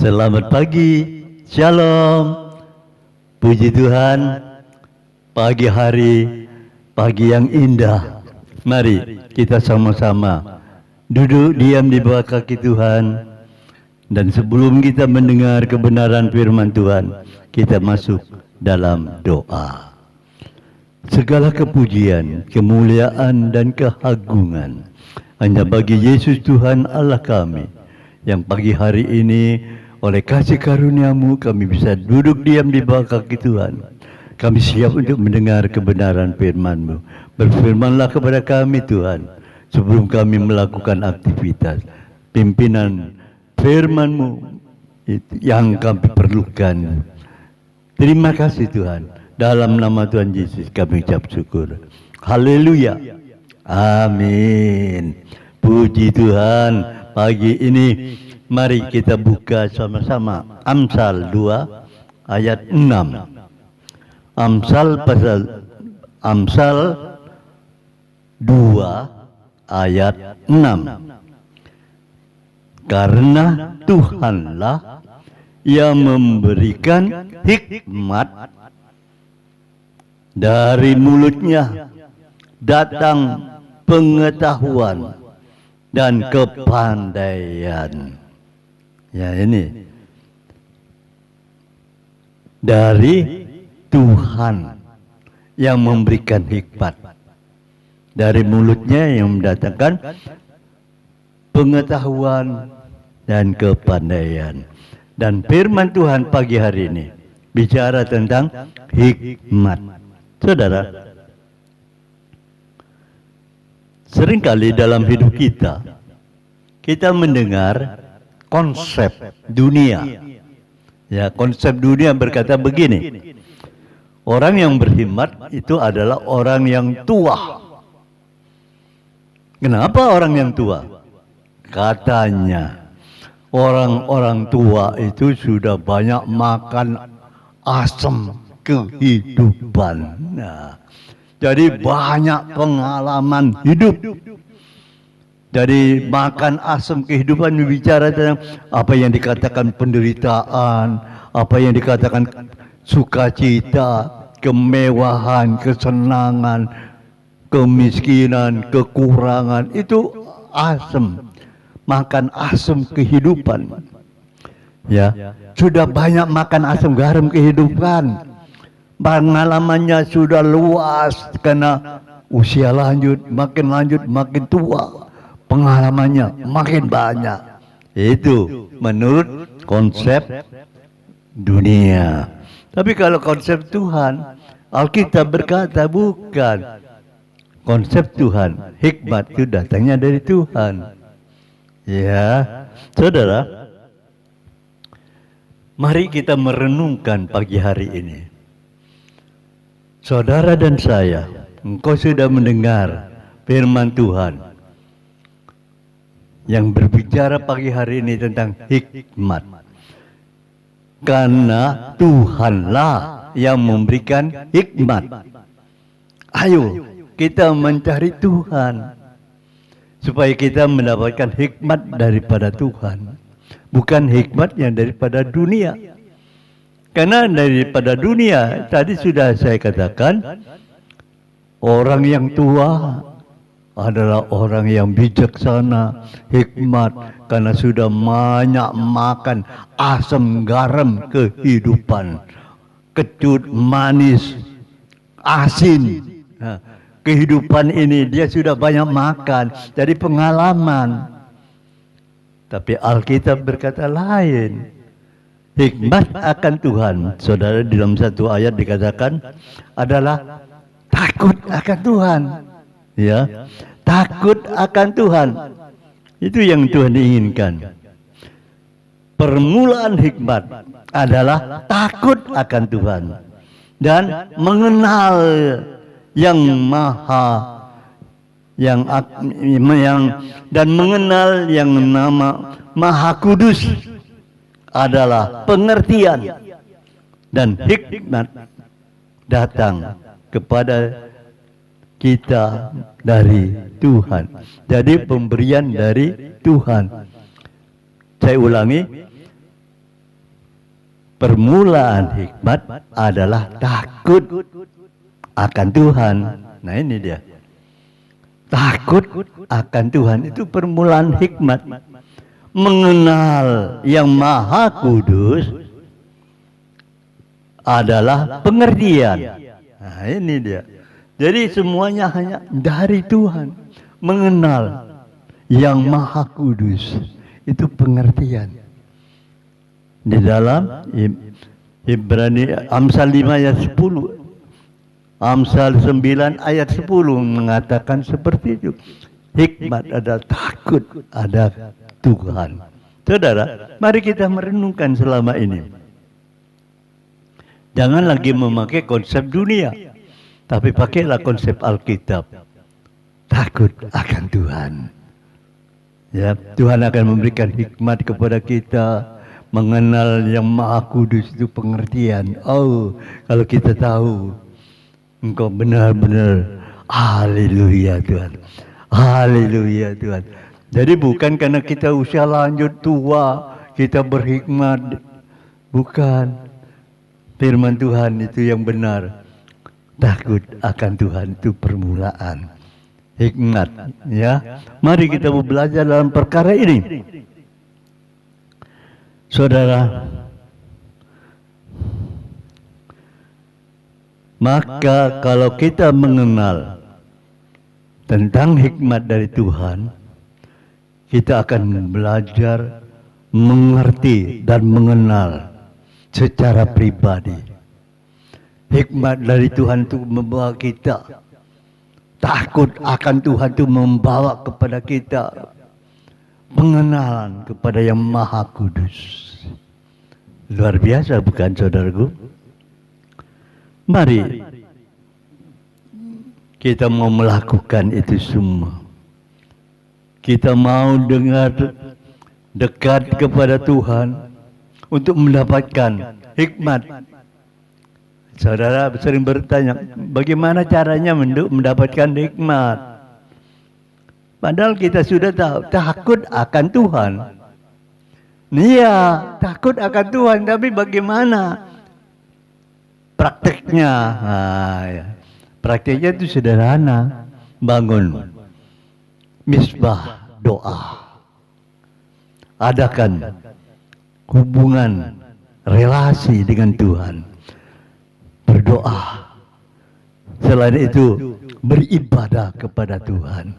Selamat pagi, shalom, puji Tuhan, pagi hari, pagi yang indah. Mari kita sama-sama duduk diam di bawah kaki Tuhan. Dan sebelum kita mendengar kebenaran firman Tuhan, kita masuk dalam doa. Segala kepujian, kemuliaan, dan keagungan hanya bagi Yesus Tuhan Allah kami, yang pagi hari ini oleh kasih karunia-Mu kami bisa duduk diam di bawah kaki Tuhan. Kami siap untuk mendengar kebenaran firman-Mu. Berfirmanlah kepada kami Tuhan, sebelum kami melakukan aktivitas. Pimpinan firman-Mu yang kami perlukan. Terima kasih Tuhan. Dalam nama Tuhan Yesus kami ucap syukur. Haleluya. Amin. Puji Tuhan. Pagi ini mari kita buka sama-sama Amsal 2 ayat 6. Amsal 2 ayat 6. Karena Tuhanlah yang memberikan hikmat, dari mulutnya datang pengetahuan dan kepandaian. Ya, ini dari Tuhan yang memberikan hikmat, dari mulutnya yang mendatangkan pengetahuan dan kepandaian. Dan firman Tuhan pagi hari ini bicara tentang hikmat. Saudara, seringkali dalam hidup kita mendengar konsep dunia. Ya, konsep dunia berkata begini. Orang yang berhikmat itu adalah orang yang tua. Kenapa orang yang tua? Katanya orang-orang tua itu sudah banyak makan asam kehidupan. Nah, jadi banyak pengalaman hidup. Jadi makan asam kehidupan bicara tentang apa yang dikatakan penderitaan, apa yang dikatakan sukacita, kemewahan, kesenangan, kemiskinan, kekurangan. Itu asam. Makan asam kehidupan. Ya, sudah banyak makan asam garam kehidupan. Pengalamannya sudah luas karena usia lanjut, makin tua. Pengalamannya makin banyak. Itu menurut konsep dunia. Tapi kalau konsep Tuhan, Alkitab berkata bukan. Konsep Tuhan, hikmat itu datangnya dari Tuhan. Ya, saudara, mari kita merenungkan pagi hari ini. Saudara dan saya, engkau sudah mendengar firman Tuhan yang berbicara pagi hari ini tentang hikmat. Karena Tuhanlah yang memberikan hikmat. Ayo kita mencari Tuhan supaya kita mendapatkan hikmat daripada Tuhan, bukan hikmat yang daripada dunia. Karena daripada dunia, tadi sudah saya katakan, orang yang tua adalah orang yang bijaksana, hikmat, karena sudah banyak makan asam garam kehidupan, kecut, manis, asin. Nah, kehidupan ini dia sudah banyak makan, jadi pengalaman. Tapi Alkitab berkata lain. Hikmat akan Tuhan, saudara, di dalam satu ayat dikatakan adalah takut akan Tuhan. Ya, takut akan Tuhan. Itu yang Tuhan inginkan. Permulaan hikmat adalah takut akan Tuhan dan mengenal yang maha, dan mengenal yang nama Maha Kudus adalah pengertian, dan hikmat datang kepada kita dari Tuhan. Jadi pemberian dari Tuhan. Saya ulangi, permulaan hikmat adalah takut akan Tuhan. Nah ini dia. Takut akan Tuhan itu permulaan hikmat. Mengenal yang Maha Kudus adalah pengertian. Nah ini dia. Jadi semuanya hanya dari Tuhan. Mengenal yang Maha Kudus itu pengertian. Di dalam Ibrani Amsal 5 ayat 10, Amsal 9 ayat 10 mengatakan seperti itu. Hikmat adalah takut ada Tuhan. Saudara, mari kita merenungkan selama ini. Jangan lagi memakai konsep dunia, tapi pakailah konsep Alkitab. Takut akan Tuhan. Ya, Tuhan akan memberikan hikmat kepada kita. Mengenal yang Maha Kudus itu pengertian. Oh, kalau kita tahu Engkau benar-benar, haleluya Tuhan, haleluya Tuhan. Jadi bukan karena kita usia lanjut tua kita berhikmat, bukan. Firman Tuhan itu yang benar. Takut akan Tuhan itu permulaan hikmat. Ya, mari kita mau belajar dalam perkara ini. Saudara, maka kalau kita mengenal tentang hikmat dari Tuhan, kita akan belajar mengerti dan mengenal secara pribadi. Hikmat dari Tuhan itu membawa kita takut akan Tuhan, itu membawa kepada kita pengenalan kepada yang Maha Kudus. Luar biasa bukan saudaraku? Mari kita mau melakukan itu semua. Kita mau dengar dekat kepada Tuhan untuk mendapatkan hikmat. Saudara sering bertanya, bagaimana caranya mendapatkan hikmat? Padahal kita sudah tahu, takut akan Tuhan. Iya, takut akan Tuhan, tapi bagaimana prakteknya? Nah, ya. Prakteknya itu sederhana, bangun misbah doa. Adakan hubungan relasi dengan Tuhan. Berdoa. Selain itu, beribadah kepada Tuhan.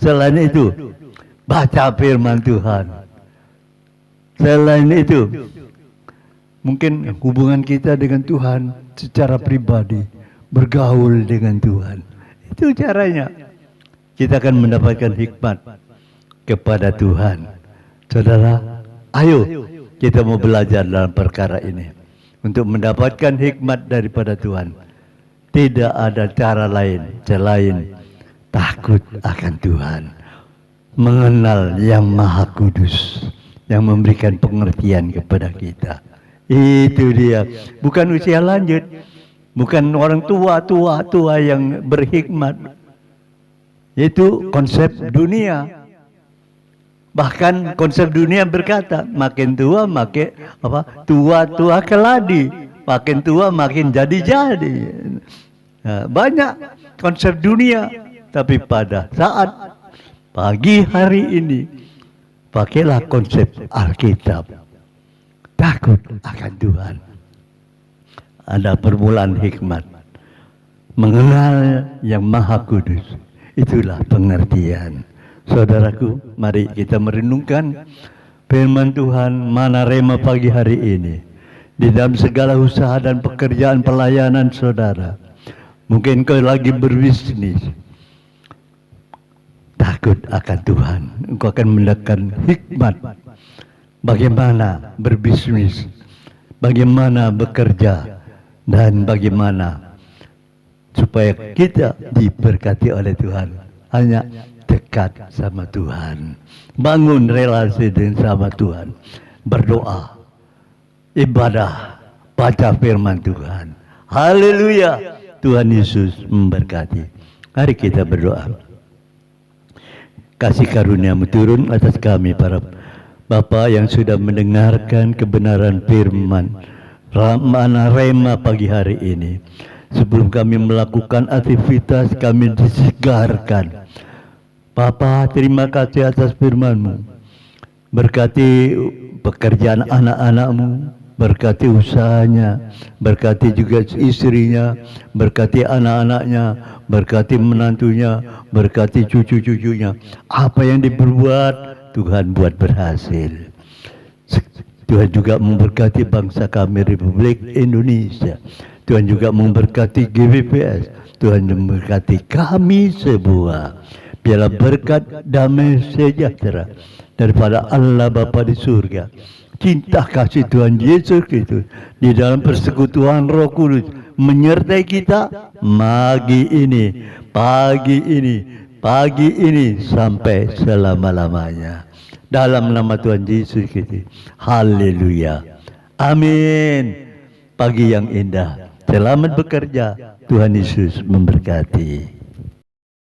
Selain itu, baca firman Tuhan. Selain itu, mungkin hubungan kita dengan Tuhan secara pribadi, bergaul dengan Tuhan. Itu caranya. Kita akan mendapatkan hikmat kepada Tuhan. Saudara, ayo kita mau belajar dalam perkara ini untuk mendapatkan hikmat daripada Tuhan. Tidak ada cara lain selain takut akan Tuhan, mengenal yang Maha Kudus, yang memberikan pengertian kepada kita. Itu dia. Bukan usia lanjut, bukan orang tua yang berhikmat. Itu konsep dunia. Bahkan konsep dunia berkata, makin tua makin tua keladi, makin tua makin jadi-jadi. Nah, banyak konsep dunia, tapi pada saat pagi hari ini pakailah konsep Alkitab. Takut akan Tuhan. Ada permulaan hikmat. Mengenal yang Maha Kudus. Itulah pengertian. Saudaraku, mari kita merenungkan firman Tuhan mana rema pagi hari ini. Di dalam segala usaha dan pekerjaan pelayanan saudara. Mungkin kau lagi berbisnis. Takut akan Tuhan. Engkau akan mendapatkan hikmat. Bagaimana berbisnis. Bagaimana bekerja. Dan bagaimana supaya kita diberkati oleh Tuhan. Hanya dekat sama Tuhan. Bangun relasi dengan sama Tuhan. Berdoa. Ibadah. Baca firman Tuhan. Haleluya. Tuhan Yesus memberkati. Mari kita berdoa. Kasih karunia-Mu turun atas kami para Bapa yang sudah mendengarkan kebenaran firman Mana rema pagi hari ini. Sebelum kami melakukan aktivitas, kami disegarkan. Bapa, terima kasih atas firman-Mu. Berkati pekerjaan anak-anak-Mu, berkati usahanya, berkati juga istrinya, berkati anak-anaknya, berkati menantunya, berkati cucu-cucunya. Apa yang diperbuat, Tuhan buat berhasil. Tuhan juga memberkati bangsa kami Republik Indonesia. Tuhan juga memberkati GBPS. Tuhan memberkati kami semua. Biarlah berkat damai sejahtera daripada Allah Bapa di surga, cinta kasih Tuhan Yesus Kristus di dalam persekutuan Roh Kudus menyertai kita pagi ini sampai selama-lamanya. Dalam nama Tuhan Yesus Kristus. Haleluya. Amin. Pagi yang indah. Selamat bekerja. Tuhan Yesus memberkati.